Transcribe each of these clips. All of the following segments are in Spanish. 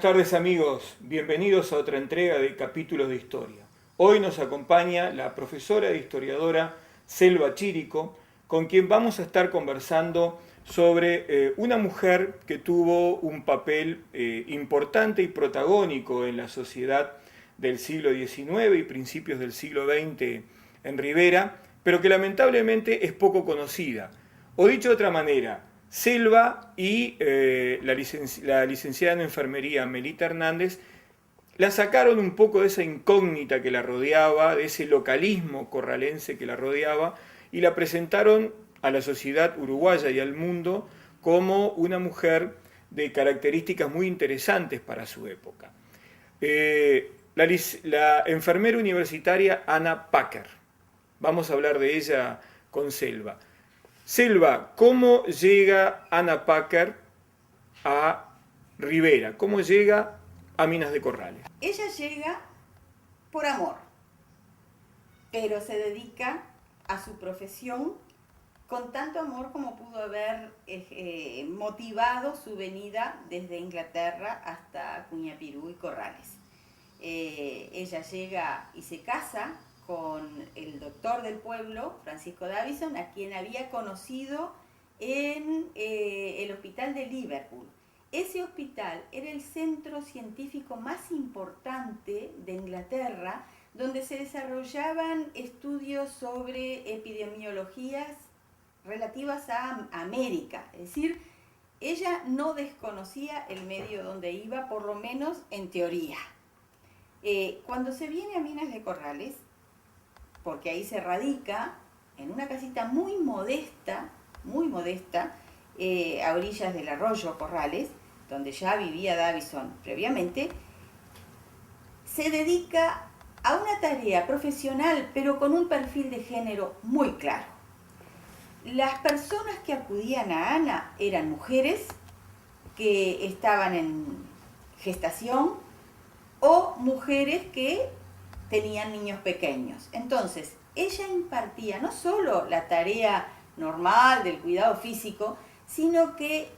tardes amigos, bienvenidos a otra entrega de Capítulos de Historia. Hoy nos acompaña la profesora e historiadora Selva Chirico, con quien vamos a estar conversando sobre una mujer que tuvo un papel importante y protagónico en la sociedad del siglo XIX y principios del siglo XX en Rivera, pero que lamentablemente es poco conocida. O dicho de otra manera, Selva y la licenciada en enfermería Melita Hernández la sacaron un poco de esa incógnita que la rodeaba, de ese localismo corralense que la rodeaba, y la presentaron a la sociedad uruguaya y al mundo como una mujer de características muy interesantes para su época. La enfermera universitaria Anna Packer. Vamos a hablar de ella con Selva. Selva, ¿cómo llega Anna Packer a Rivera? ¿Cómo llega a Minas de Corrales? Ella llega por amor, pero se dedica a su profesión con tanto amor como pudo haber motivado su venida desde Inglaterra hasta Cuñapirú y Corrales. Ella llega y se casa con el doctor del pueblo, Francisco Davison, a quien había conocido en el hospital de Liverpool. Ese hospital era el centro científico más importante de Inglaterra, donde se desarrollaban estudios sobre epidemiologías relativas a América. Es decir, ella no desconocía el medio donde iba, por lo menos en teoría. Cuando se viene a Minas de Corrales, porque ahí se radica en una casita muy modesta, a orillas del arroyo Corrales, donde ya vivía Davison previamente, se dedica a una tarea profesional, pero con un perfil de género muy claro. Las personas que acudían a Ana eran mujeres que estaban en gestación o mujeres que tenían niños pequeños. Entonces, ella impartía no solo la tarea normal del cuidado físico, sino que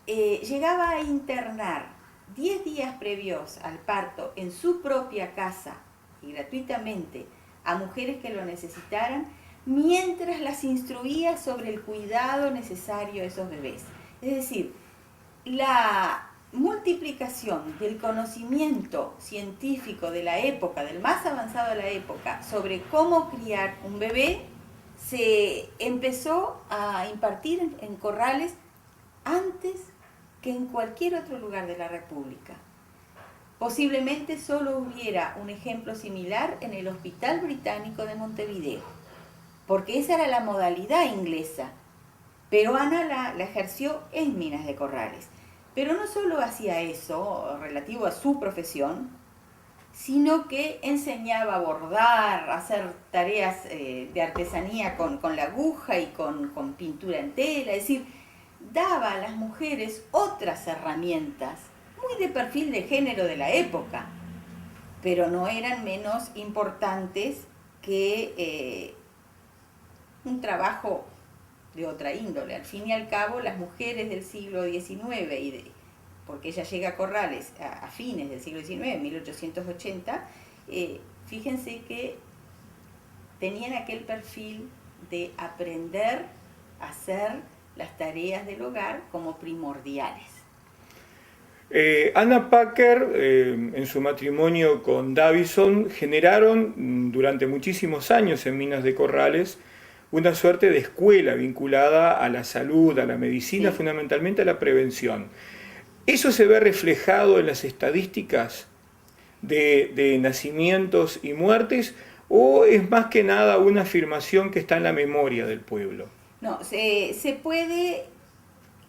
llegaba a internar 10 días previos al parto en su propia casa y gratuitamente a mujeres que lo necesitaran, mientras las instruía sobre el cuidado necesario de esos bebés. Es decir, la multiplicación del conocimiento científico de la época, del más avanzado de la época, sobre cómo criar un bebé, se empezó a impartir en Corrales antes que en cualquier otro lugar de la República. Posiblemente solo hubiera un ejemplo similar en el Hospital Británico de Montevideo, porque esa era la modalidad inglesa, pero Ana la ejerció en Minas de Corrales. Pero no solo hacía eso relativo a su profesión, sino que enseñaba a bordar, a hacer tareas de artesanía con la aguja y con pintura en tela, es decir, daba a las mujeres otras herramientas, muy de perfil de género de la época, pero no eran menos importantes que un trabajo de otra índole. Al fin y al cabo, las mujeres del siglo XIX, porque ella llega a Corrales a fines del siglo XIX, 1880, fíjense que tenían aquel perfil de aprender a hacer las tareas del hogar como primordiales. Anna Packer, en su matrimonio con Davison, generaron durante muchísimos años en Minas de Corrales una suerte de escuela vinculada a la salud, a la medicina, sí, fundamentalmente a la prevención. ¿Eso se ve reflejado en las estadísticas de nacimientos y muertes o es más que nada una afirmación que está en la memoria del pueblo? No, se puede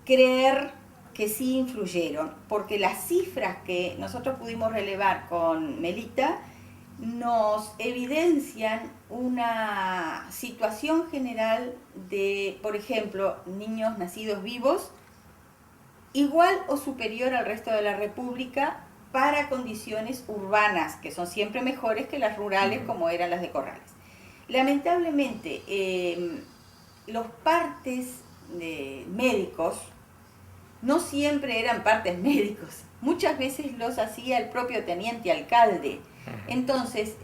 creer que sí influyeron, porque las cifras que nosotros pudimos relevar con Melita nos evidencian una situación general de, por ejemplo, niños nacidos vivos, igual o superior al resto de la República para condiciones urbanas, que son siempre mejores que las rurales como eran las de Corrales. Lamentablemente, los partes médicos no siempre eran partes médicos. muchas veces los hacía el propio teniente alcalde. Entonces,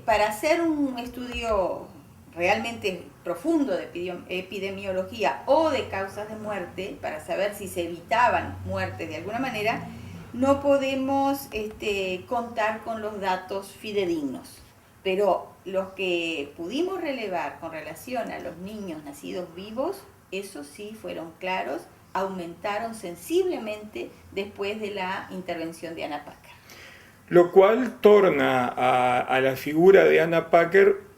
para hacer un estudio realmente profundo de epidemiología o de causas de muerte, para saber si se evitaban muertes de alguna manera, no podemos contar con los datos fidedignos. Pero los que pudimos relevar con relación a los niños nacidos vivos, esos sí fueron claros, aumentaron sensiblemente después de la intervención de Anna Packer. Lo cual torna a la figura de Anna Packer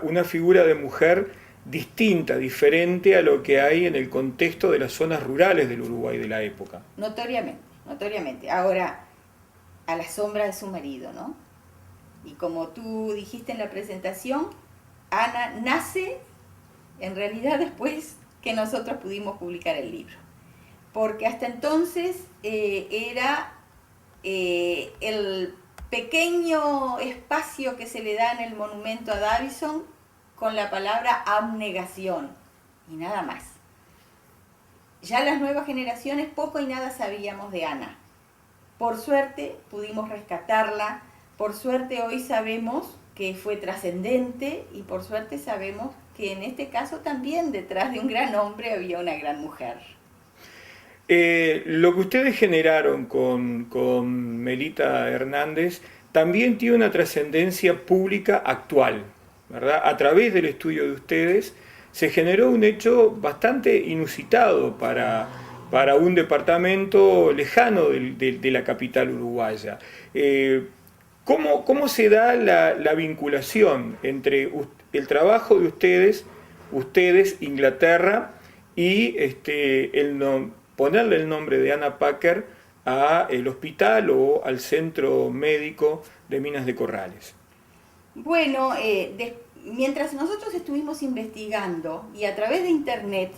una figura de mujer distinta, diferente a lo que hay en el contexto de las zonas rurales del Uruguay de la época. Notoriamente. Ahora, a la sombra de su marido, ¿no? Y como tú dijiste en la presentación, Ana nace en realidad después que nosotros pudimos publicar el libro. Porque hasta entonces era el pequeño espacio que se le da en el monumento a Davison con la palabra abnegación y nada más. Ya las nuevas generaciones poco y nada sabíamos de Ana. Por suerte pudimos rescatarla, por suerte hoy sabemos que fue trascendente y por suerte sabemos que en este caso también detrás de un gran hombre había una gran mujer. Lo que ustedes generaron con Melita Hernández también tiene una trascendencia pública actual, ¿verdad? A través del estudio de ustedes se generó un hecho bastante inusitado para un departamento lejano de la capital uruguaya. ¿Cómo se da la vinculación entre el trabajo de ustedes, Inglaterra, y ponerle el nombre de Anna Packer al hospital o al centro médico de Minas de Corrales? Bueno, mientras nosotros estuvimos investigando y a través de internet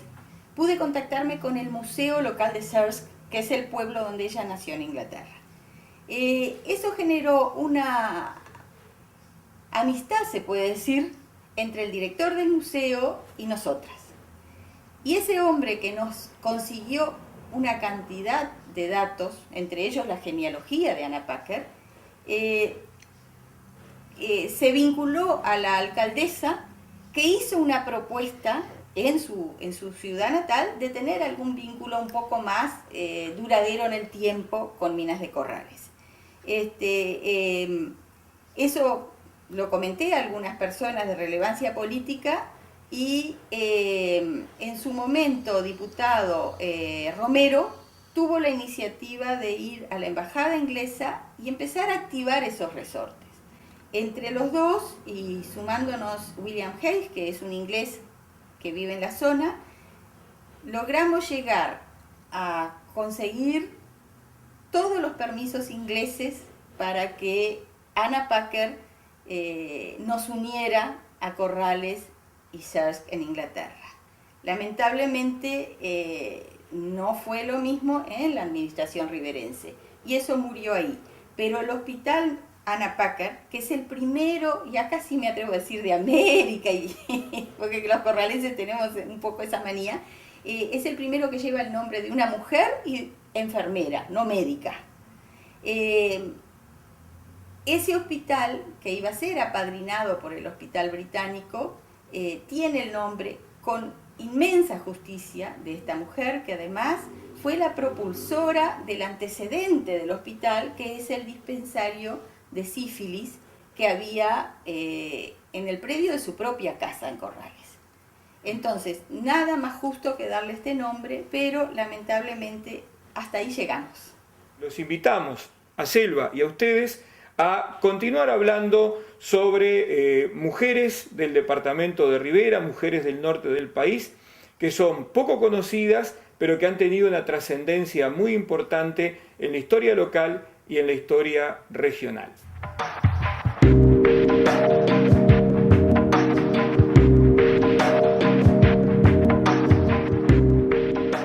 pude contactarme con el museo local de Surrey, que es el pueblo donde ella nació en Inglaterra. Eso generó una amistad, se puede decir, entre el director del museo y nosotras. Y ese hombre que nos consiguió una cantidad de datos, entre ellos la genealogía de Anna Packer, se vinculó a la alcaldesa, que hizo una propuesta en su ciudad natal de tener algún vínculo un poco más duradero en el tiempo con Minas de Corrales. Eso lo comenté a algunas personas de relevancia política y en su momento diputado Romero tuvo la iniciativa de ir a la embajada inglesa y empezar a activar esos resortes. Entre los dos, y sumándonos William Hayes, que es un inglés que vive en la zona, logramos llegar a conseguir todos los permisos ingleses para que Anna Packer nos uniera a Corrales y Surrey en Inglaterra. Lamentablemente no fue lo mismo en la administración riverense y eso murió ahí, pero el hospital Anna Packer, que es el primero, y acá sí me atrevo a decir de América, porque los corraleses tenemos un poco esa manía, es el primero que lleva el nombre de una mujer y enfermera, no médica. Ese hospital, que iba a ser apadrinado por el Hospital Británico, tiene el nombre con inmensa justicia de esta mujer, que además fue la propulsora del antecedente del hospital, que es el dispensario de sífilis que había en el predio de su propia casa en Corrales. Entonces, nada más justo que darle este nombre, pero lamentablemente hasta ahí llegamos. Los invitamos a Selva y a ustedes a continuar hablando sobre mujeres del departamento de Rivera, mujeres del norte del país, que son poco conocidas, pero que han tenido una trascendencia muy importante en la historia local y en la historia regional.